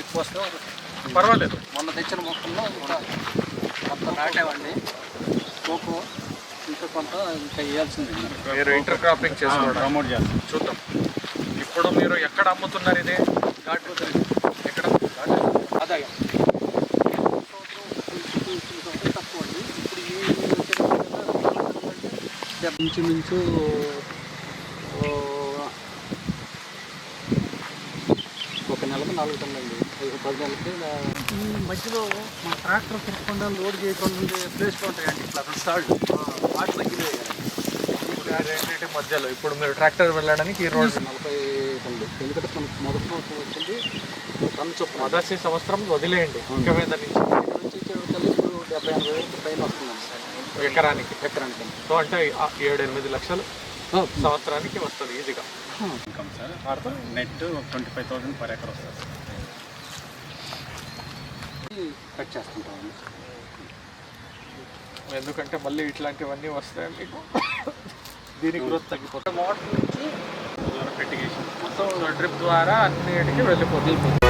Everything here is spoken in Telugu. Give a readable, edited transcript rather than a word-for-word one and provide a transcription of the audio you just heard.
ఎక్కువ వస్తే పర్వాలేదు. మొన్న తెచ్చిన మొక్కల్లో కొంత నాటామండి. కోకో ఇంకా కొంత ఇంకా వేయాల్సింది. మీరు ఇంటర్ క్రాపింగ్ చేసుకోవడం ప్రమోట్ చేస్తాం. చూద్దాం. ఇప్పుడు మీరు ఎక్కడ అమ్ముతున్నారు ఇది? ఎక్కడ? ఆదాయం తక్కువ అండి. ఇప్పుడు ఇంచుమించు ఒక నెలకు 4 టన్నులండి. 10 నెలలకి ఈ మధ్యలో మా ట్రాక్టర్ తిరగకుండా లోడ్ చేయకుండా ఉండే ప్లేస్లో ఉంటాయండి. ఇట్లా 2 సార్లు వాటి మధ్యలో రెండింటి మధ్యలో ఇప్పుడు మీరు ట్రాక్టర్ వెళ్ళడానికి ఈ రోడ్ 40 టన్నులు. ఎందుకంటే మనకు మొదటి సంవత్సరం వచ్చింది టన్ను చొప్పున. మొదటి సంవత్సరం వదిలేయండి. ఇంకా మీద నుంచి ఇప్పుడు 70-80 వేలు పైన వస్తుందండి ఎకరానికి. ఎకరానికి సో అంటే 7-8 లక్షలు సంవత్సరానికి వస్తుంది ఈజీగా. ఇన్కమ్ సార్ వాటితో నెట్ 25,000 పర్ ఎకర్ వస్తుంది. కట్ చేసుకుంటామండి. ఎందుకంటే మళ్ళీ ఇట్లాంటివన్నీ వస్తాయి మీకు, దీని గ్రోత్ తగ్గిపోతుంది. వాటర్ నుంచి ఫెర్టిగేషన్ మొత్తం డ్రిప్ ద్వారా అన్నిటికీ వెళ్ళిపోతుంది.